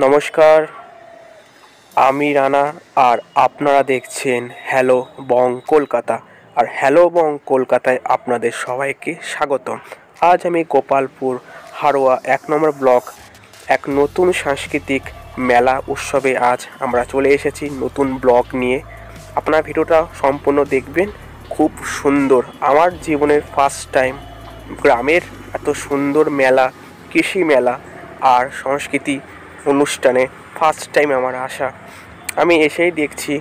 নমস্কার, আমি রানা আর আপনারা দেখছেন হ্যালো বং কলকাতা। আর হ্যালো বং কলকাতায় আপনাদের সবাইকে স্বাগতম। আজ আমি গোপালপুর হারোয়া 1 নম্বর ব্লক এক নতুন সাংস্কৃতিক মেলা উৎসবে আজ আমরা চলে এসেছি নতুন ব্লগ নিয়ে। আপনার ভিডিওটা সম্পূর্ণ দেখবেন, খুব সুন্দর। আমার জীবনের ফার্স্ট টাইম গ্রামের এত সুন্দর মেলা, কৃষি মেলা আর সংস্কৃতি অনুষ্ঠানে ফার্স্ট টাইম আমার আসা। আমি এসেই দেখছি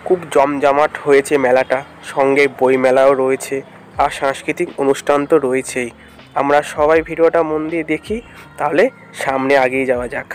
খুব জমজমাট হয়েছে মেলাটা, সঙ্গে বই মেলাও রয়েছে আর সাংস্কৃতিক অনুষ্ঠান তো রয়েছেই। আমরা সবাই ভিডিওটা মন দিয়ে দেখি, তাহলে সামনে এগিয়ে যাওয়া যাক।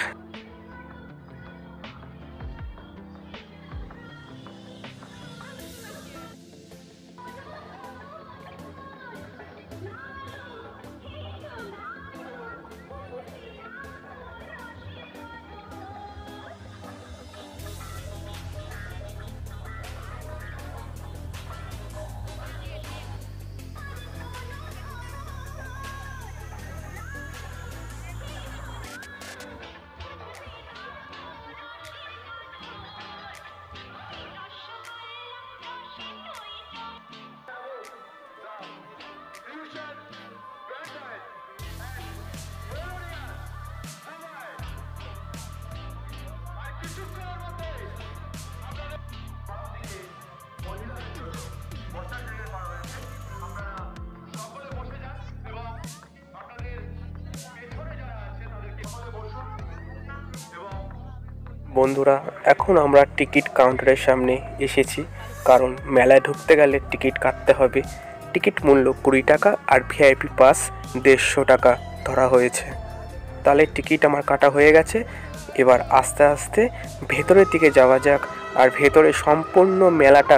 বন্ধুরা, এখন আমরা টিকিট কাউন্টারের সামনে এসেছি, কারণ মেলায় ঢুকতে গেলে টিকিট কাটতে হবে। টিকিট মূল্য 20 টাকা আর ভিআইপি পাস 150 টাকা ধরা হয়েছে। তাহলে টিকিট আমার কাটা হয়ে গেছে। এবার আস্তে আস্তে ভেতরের দিকে যাওয়া যাক, আর ভেতরে সম্পূর্ণ মেলাটা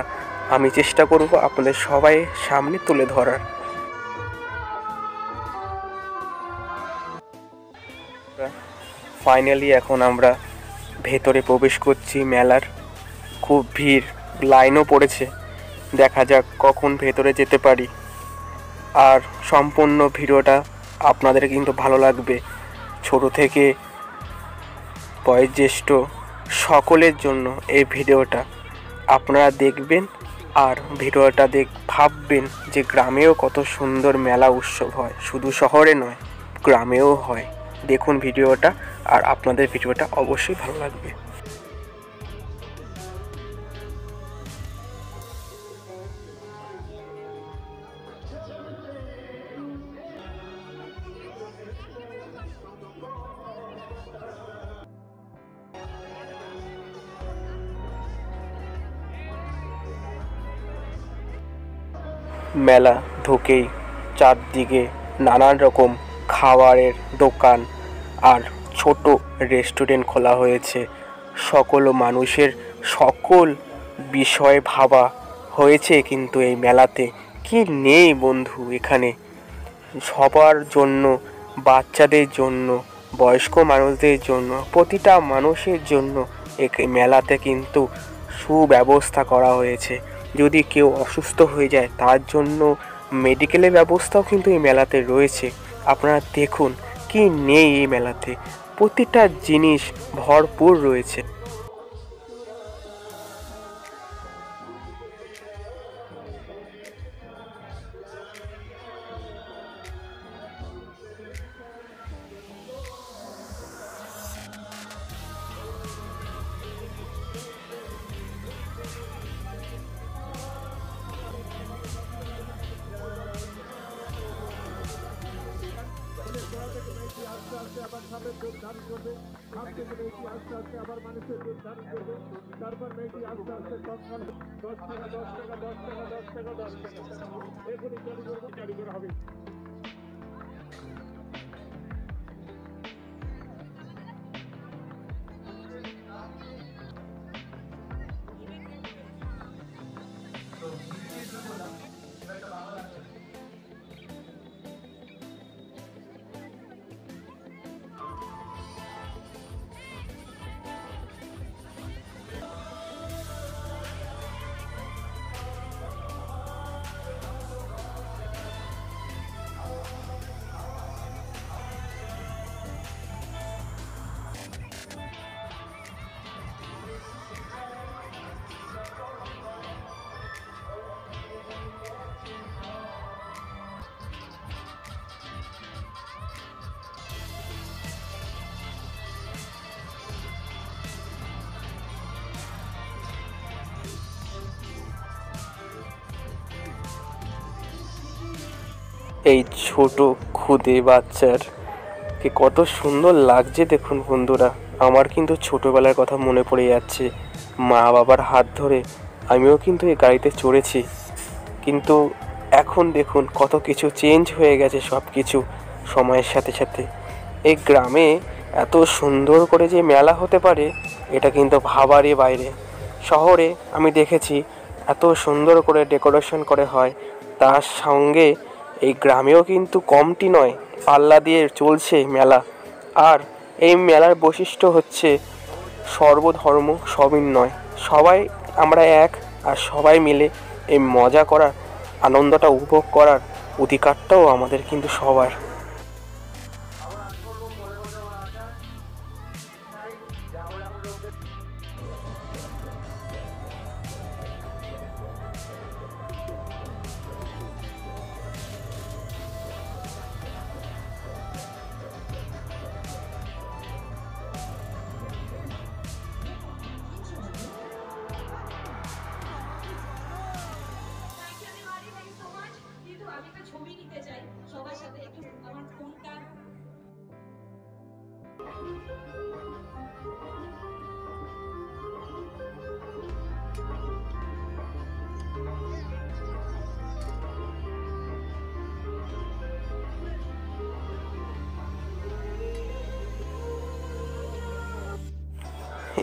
আমি চেষ্টা করব আপনাদের সবাই সামনে তুলে ধরার। ফাইনালি এখন আমরা ভেতরে প্রবেশ করছি মেলার। খুব ভিড়, লাইনও পড়েছে। দেখা যাক কখন ভেতরে যেতে পারি। আর সম্পূর্ণ ভিডিওটা আপনাদের কিন্তু ভালো লাগবে। ছোট থেকে বয়োজ্যেষ্ঠ সকলের জন্য এই ভিডিওটা আপনারা দেখবেন, আর ভিডিওটা ভাববেন যে গ্রামেও কত সুন্দর মেলা উৎসব হয়, শুধু শহরে নয়, গ্রামেও হয়। দেখুন ভিডিওটা, আর আপনাদের ভিডিওটা অবশ্যই ভালো লাগবে। মেলা ঢুকেই চারদিকে নানান রকম খাবারের দোকান আর ছোট রেস্টুরেন্ট খোলা হয়েছে। সকল মানুষের সকল বিষয় ভাবা হয়েছে, কিন্তু এই মেলাতে কি নেই বন্ধু। এখানে সবার জন্য, বাচ্চাদের জন্য, বয়স্ক মানুষদের জন্য, প্রতিটা মানুষের জন্য এই মেলাতে কিন্তু সুব্যবস্থা করা হয়েছে। যদি কেউ অসুস্থ হয়ে যায় তার জন্য মেডিকেলের ব্যবস্থাও কিন্তু এই মেলাতে রয়েছে। আপনারা দেখুন কি নেই এই মেলাতে, প্রতিটা জিনিস ভরপুর রয়েছে। এই ছোট খুদে বাচ্চার কে কত সুন্দর লাগছে দেখুন বন্ধুরা। আমার কিন্তু ছোটবেলার কথা মনে পড়ে যাচ্ছে। মা বাবার হাত ধরে আমিও কিন্তু এই গাড়িতে চড়েছি, কিন্তু এখন দেখুন কত কিছু চেঞ্জ হয়ে গেছে সব কিছু সময়ের সাথে সাথে। এই গ্রামে এত সুন্দর করে যে মেলা হতে পারে এটা কিন্তু ভাবারই বাইরে। শহরে আমি দেখেছি এত সুন্দর করে ডেকোরেশন করে হয়, তার সঙ্গে এই গ্রামেও কিন্তু কমটি নয়, পাল্লা দিয়ে চলছে মেলা। আর এই মেলার বৈশিষ্ট্য হচ্ছে সর্বধর্ম সমন্বয়, সবাই আমরা এক, আর সবাই মিলে এই মজা করার আনন্দটা উপভোগ করার অধিকারটাও আমাদের কিন্তু সবার।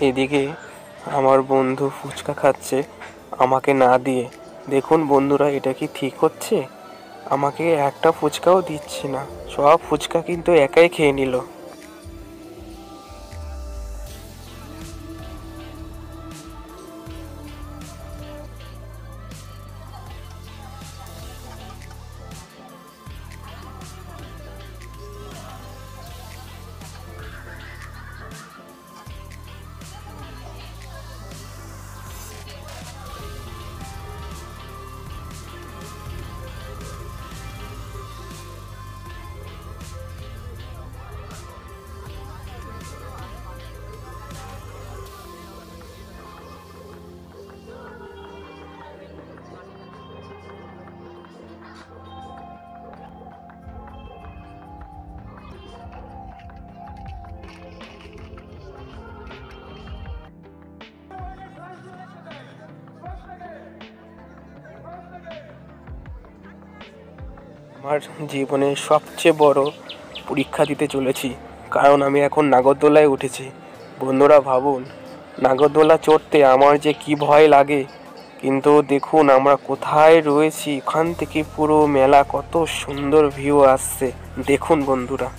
এদিকে আমার বন্ধু ফুচকা খাচ্ছে আমাকে না দিয়ে। দেখুন বন্ধুরা, এটা কি ঠিক হচ্ছে? আমাকে একটা ফুচকাও দিচ্ছে না, সব ফুচকা কিন্তু একাই খেয়ে নিল। আমার জীবনের সবচেয়ে বড় পরীক্ষা দিতে চলেছি, কারণ আমি এখন নাগরদোলায় উঠেছি। বন্ধুরা ভাবুন, নাগরদোলা চড়তে আমার যে কি ভয় লাগে, কিন্তু দেখুন আমরা কোথায় রয়েছি, ওখান থেকে পুরো মেলা কত সুন্দর ভিউ আসছে দেখুন বন্ধুরা।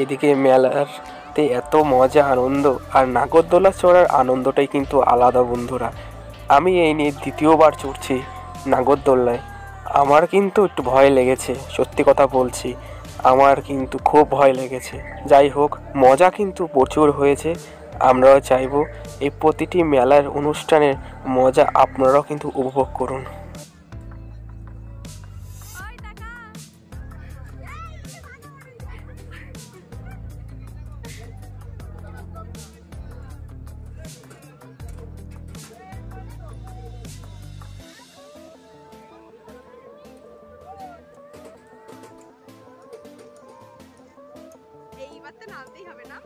এদিকে মেলাতে এত মজা আনন্দ, আর নাগরদোলা চড়ার আনন্দটাই কিন্তু আলাদা বন্ধুরা। আমি এই নিয়ে দ্বিতীয়বার চড়ছি নাগরদোলায়। আমার কিন্তু একটু ভয় লেগেছে, সত্যি কথা বলছি, আমার কিন্তু খুব ভয় লেগেছে। যাই হোক, মজা কিন্তু প্রচুর হয়েছে। আমরাও চাইবো এই প্রতিটি মেলার অনুষ্ঠানের মজা আপনারাও কিন্তু উপভোগ করুন। এইবার তো নামতেই হবে না?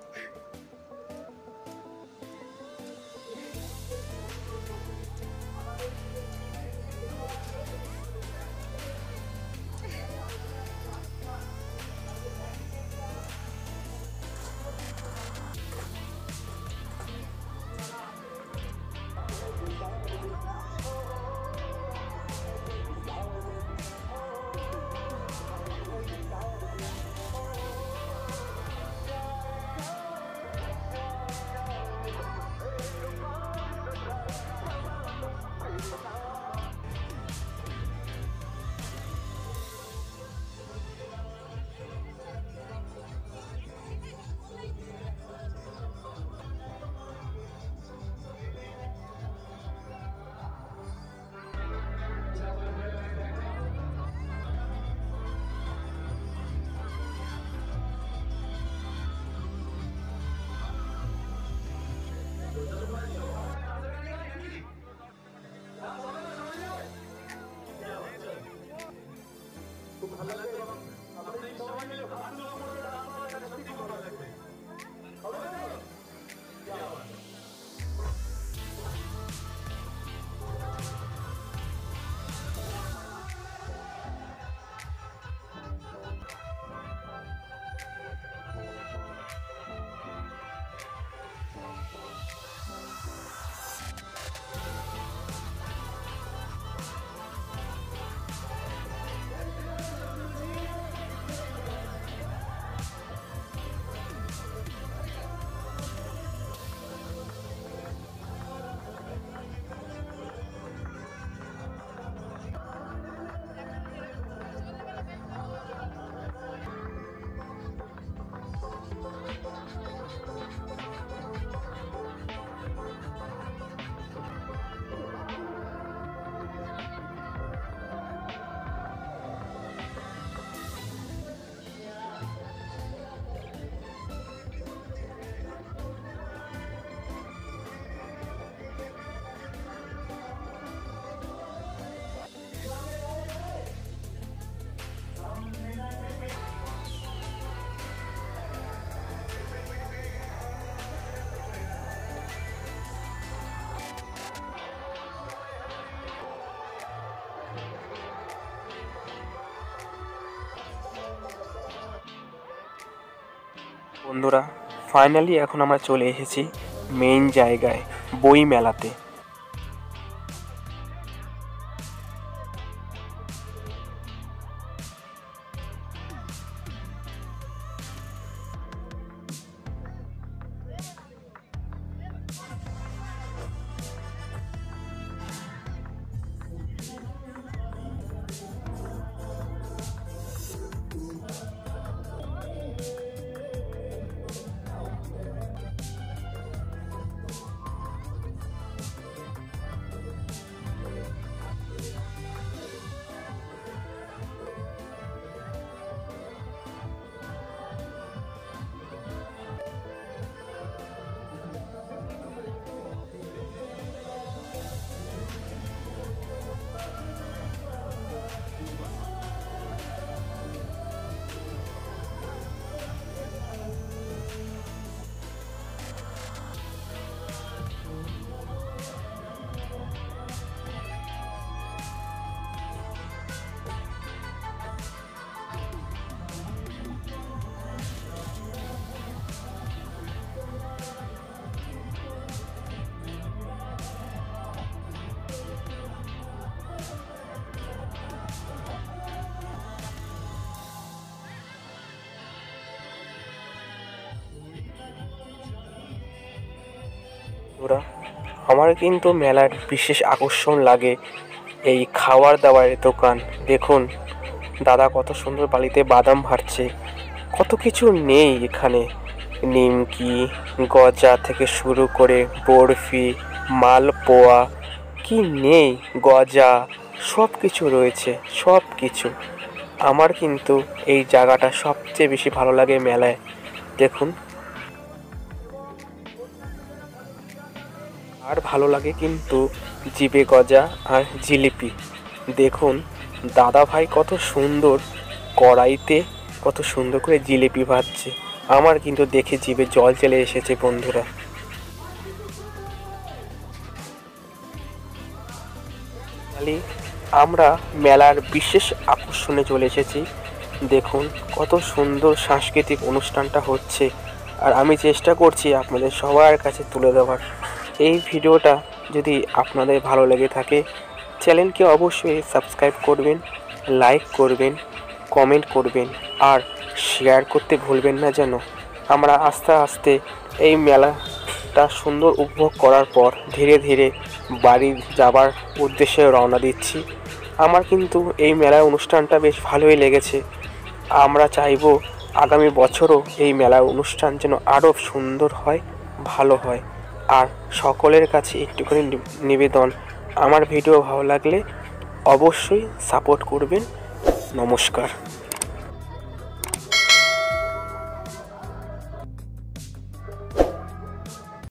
বন্ধুরা, ফাইনালি এখন আমরা চলে এসেছি মেইন জায়গায়, বই মেলাতে। আমার কিন্তু মেলার বিশেষ আকর্ষণ লাগে এই খাবার দাবারের দোকান। দেখুন দাদা কত সুন্দর বালিতে বাদাম ভাজছে, কত কিছু নেই এখানে, নিমকি, গজা থেকে শুরু করে বরফি, মালপোয়া, কি নেই, গজা, সব কিছু রয়েছে, সব কিছু। আমার কিন্তু এই জায়গাটা সবচেয়ে বেশি ভালো লাগে মেলায়। দেখুন, আর ভালো লাগে কিন্তু জিভে গজা আর জিলিপি। দেখুন দাদা ভাই কত সুন্দর কড়াইতে কত সুন্দর করে জিলিপি ভাজছে, আমার কিন্তু দেখে জিভে জল চলে এসেছে বন্ধুরা। আমরা মেলার বিশেষ আকর্ষণে চলে এসেছি। দেখুন কত সুন্দর সাংস্কৃতিক অনুষ্ঠানটা হচ্ছে, আর আমি চেষ্টা করছি আপনাদের সবার কাছে তুলে দেওয়ার। এই ভিডিওটা যদি আপনাদের ভালো লেগে থাকে, চ্যানেলকে অবশ্যই সাবস্ক্রাইব করবেন, লাইক করবেন, কমেন্ট করবেন, আর শেয়ার করতে ভুলবেন না যেন। আমরা আস্তে আস্তে এই মেলাটা সুন্দর উপভোগ করার পর ধীরে ধীরে বাড়ি যাবার উদ্দেশ্যে রওনা দিচ্ছি। আমার কিন্তু এই মেলার অনুষ্ঠানটা বেশ ভালোই লেগেছে। আমরা চাইব আগামী বছরও এই মেলার অনুষ্ঠান যেন আরও সুন্দর হয়, ভালো হয়। আর সকলের কাছে একটুখানি নিবেদন, আমার ভিডিও ভালো লাগলে অবশ্যই সাপোর্ট করবেন। নমস্কার।